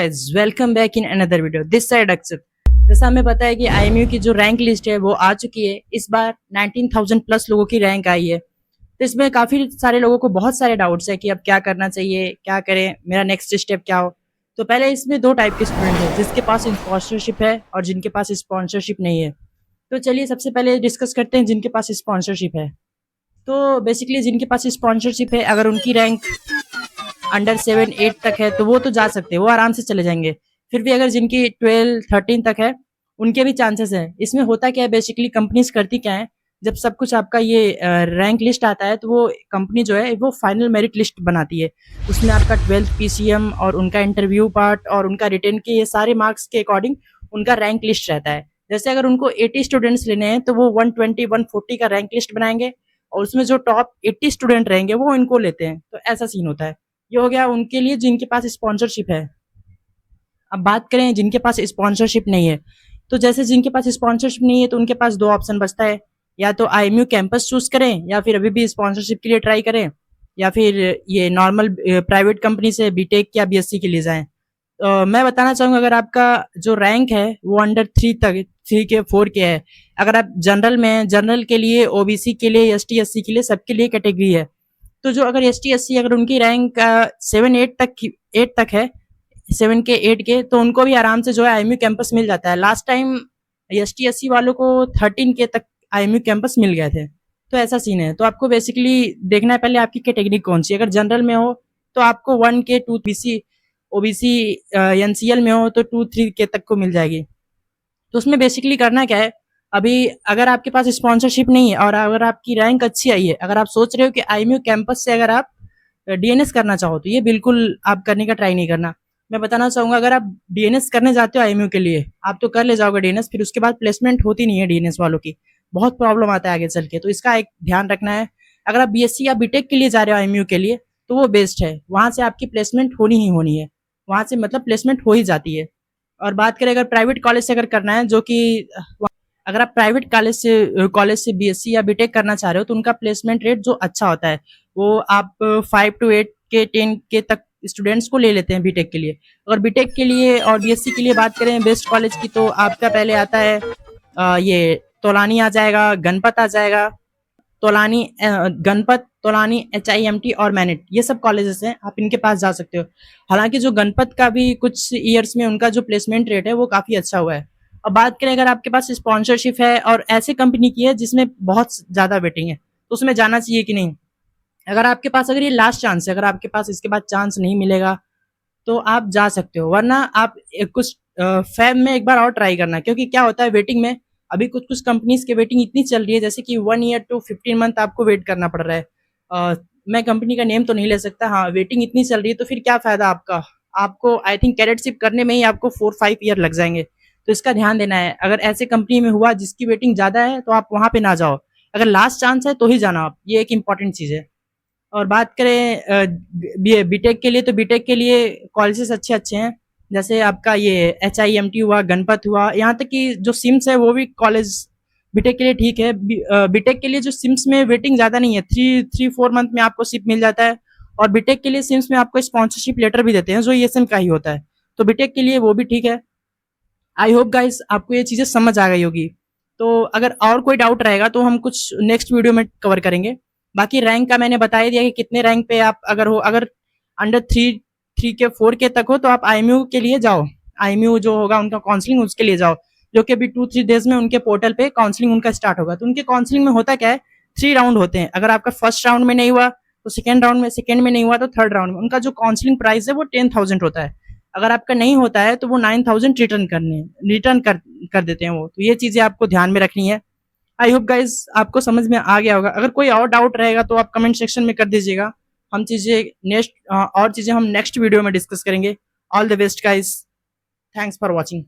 Guys welcome back in another video this side Akshat. जैसा हमें पता है कि आईएमयू की जो रैंक लिस्ट है वो आ चुकी है। इस बार 19,000 प्लस लोगों की रैंक आई है। तो इसमें काफी सारे लोगों को बहुत सारे डाउट्स है कि अब क्या करना चाहिए, क्या करें, मेरा नेक्स्ट स्टेप क्या हो। तो पहले इसमें दो टाइप के स्टूडेंट है, जिसके पास स्पॉन्सरशिप है और जिनके पास स्पॉन्सरशिप नहीं है। तो चलिए सबसे पहले डिस्कस करते हैं जिनके पास स्पॉन्सरशिप है। तो बेसिकली जिनके पास स्पॉन्सरशिप है, अगर उनकी रैंक अंडर 7-8 तक है तो वो तो जा सकते हैं, वो आराम से चले जाएंगे। फिर भी अगर जिनकी 12-13 तक है उनके भी चांसेस है। इसमें होता क्या है, बेसिकली कंपनीज करती क्या है, जब सब कुछ आपका ये रैंक लिस्ट आता है तो वो कंपनी जो है वो फाइनल मेरिट लिस्ट बनाती है। उसमें आपका 12th पीसीएम और उनका इंटरव्यू पार्ट और उनका रिटर्न के ये सारे मार्क्स के अकॉर्डिंग उनका रैंक लिस्ट रहता है। जैसे अगर उनको 80 स्टूडेंट्स लेने हैं तो वो 120-140 का रैंक लिस्ट बनाएंगे और उसमें जो टॉप 80 स्टूडेंट रहेंगे वो इनको लेते हैं। तो ऐसा सीन होता है। ये हो गया उनके लिए जिनके पास स्पॉन्सरशिप है। अब बात करें जिनके पास स्पॉन्सरशिप नहीं है, तो जैसे जिनके पास स्पॉन्सरशिप नहीं है तो उनके पास दो ऑप्शन बचता है, या तो आईएमयू कैंपस चूज करें या फिर अभी भी स्पॉन्सरशिप के लिए ट्राई करें, या फिर ये नॉर्मल प्राइवेट कंपनी से बीटेक या बीएससी के लिए जाएं। मैं बताना चाहूंगा, अगर आपका जो रैंक है वो अंडर 3 तक 3 के 4 के है, अगर आप जनरल में हैं, जनरल के लिए, ओबीसी के लिए, एसटी एससी के लिए, सबके लिए कैटेगरी है। तो जो अगर एस टी एस सी अगर उनकी रैंक 7-8 तक है, 7 के 8 के, तो उनको भी आराम से जो है आईएमयू कैंपस मिल जाता है। Last time S T S C वालों को 13 के तक आईएमयू कैंपस मिल गए थे। तो ऐसा सीन है। तो आपको बेसिकली देखना है पहले आपकी कैटेगरी कौन सी। अगर जनरल में हो तो आपको 1 के 2 बीसी, ओबीसी एनसीएल में हो तो 2-3 के तक को मिल जाएगी। तो उसमें बेसिकली करना क्या है, अभी अगर आपके पास स्पॉन्सरशिप नहीं है और अगर आपकी रैंक अच्छी आई है, अगर आप सोच रहे हो कि आईएमयू कैंपस से अगर आप डीएनएस करना चाहो तो ये बिल्कुल आप करने का ट्राई नहीं करना। मैं बताना चाहूंगा, अगर आप डीएनएस करने जाते हो आईएमयू के लिए, आप तो कर ले जाओगे डीएनएस, फिर उसके बाद प्लेसमेंट होती नहीं है डीएनएस वालों की, बहुत प्रॉब्लम आता है आगे चल के। तो इसका एक ध्यान रखना है। अगर आप बीएससी या बीटेक के लिए जा रहे हो आईएमयू के लिए तो वो बेस्ट है, वहां से आपकी प्लेसमेंट होनी ही होनी है, वहां से मतलब प्लेसमेंट हो ही जाती है। और बात करें अगर प्राइवेट कॉलेज से अगर करना है, जो कि अगर आप प्राइवेट कॉलेज से बीएससी या बीटेक करना चाह रहे हो तो उनका प्लेसमेंट रेट जो अच्छा होता है वो आप 5 to 8 के 10 के तक स्टूडेंट्स को ले लेते हैं बीटेक के लिए। अगर बीटेक के लिए और बीएससी के लिए बात करें बेस्ट कॉलेज की, तो आपका पहले आता है ये तोलानी आ जाएगा, गणपत आ जाएगा, तोलानी गणपत, तोलानी, HIMT और मैनेट, ये सब कॉलेजेस हैं, आप इनके पास जा सकते हो। हालांकि जो गणपत का भी कुछ ईयर्स में उनका जो प्लेसमेंट रेट है वो काफ़ी अच्छा हुआ है। अब बात करें अगर आपके पास स्पॉन्सरशिप है और ऐसे कंपनी की है जिसमें बहुत ज़्यादा वेटिंग है तो उसमें जाना चाहिए कि नहीं। अगर आपके पास अगर ये लास्ट चांस है, अगर आपके पास इसके बाद चांस नहीं मिलेगा तो आप जा सकते हो, वरना आप कुछ फैब में एक बार और ट्राई करना। क्योंकि क्या होता है वेटिंग में, अभी कुछ कुछ कंपनीज की वेटिंग इतनी चल रही है जैसे कि 1 year to 15 month आपको वेट करना पड़ रहा है। मैं कंपनी का नेम तो नहीं ले सकता, हाँ वेटिंग इतनी चल रही है, तो फिर क्या फायदा आपका। आपको आई थिंक कैडेटशिप करने में ही आपको 4-5 ईयर लग जाएंगे। तो इसका ध्यान देना है। अगर ऐसे कंपनी में हुआ जिसकी वेटिंग ज्यादा है तो आप वहां पे ना जाओ, अगर लास्ट चांस है तो ही जाना आप, ये एक इंपॉर्टेंट चीज है। और बात करें बीटेक के लिए, तो बीटेक के लिए कॉलेजेस अच्छे अच्छे हैं, जैसे आपका ये HIMT हुआ, गणपत हुआ, यहाँ तक कि जो सिम्स है वो भी कॉलेज बीटेक के लिए ठीक है। बीटेक के लिए जो सिम्स में वेटिंग ज़्यादा नहीं है, 3-4 मंथ में आपको सिप मिल जाता है। और बीटेक के लिए सिम्स में आपको स्पॉन्सरशिप लेटर भी देते हैं जो ESM का ही होता है। तो बीटेक के लिए वो भी ठीक है। आई होप गाइस आपको ये चीज़ें समझ आ गई होगी। तो अगर और कोई डाउट रहेगा तो हम कुछ नेक्स्ट वीडियो में कवर करेंगे। बाकी रैंक का मैंने बता ही दिया कि कितने रैंक पे आप अगर हो, अगर अंडर 3 के 4 के तक हो तो आप आईएमयू के लिए जाओ। आईएमयू जो होगा उनका काउंसलिंग, उसके लिए जाओ, जो कि अभी 2-3 डेज में उनके पोर्टल पे काउंसलिंग उनका स्टार्ट होगा। तो उनके काउंसलिंग में होता क्या है, 3 राउंड होते हैं। अगर आपका फर्स्ट राउंड में नहीं हुआ तो सेकेंड राउंड में, सेकेंड में नहीं हुआ तो थर्ड राउंड में। उनका जो काउंसलिंग प्राइस है वो 10,000 होता है। अगर आपका नहीं होता है तो वो 9,000 रिटर्न कर देते हैं वो। तो ये चीजें आपको ध्यान में रखनी है। आई होप गाइज आपको समझ में आ गया होगा। अगर कोई और डाउट रहेगा तो आप कमेंट सेक्शन में कर दीजिएगा। हम चीजें नेक्स्ट और चीजें हम नेक्स्ट वीडियो में डिस्कस करेंगे। All the best guys, thanks for watching.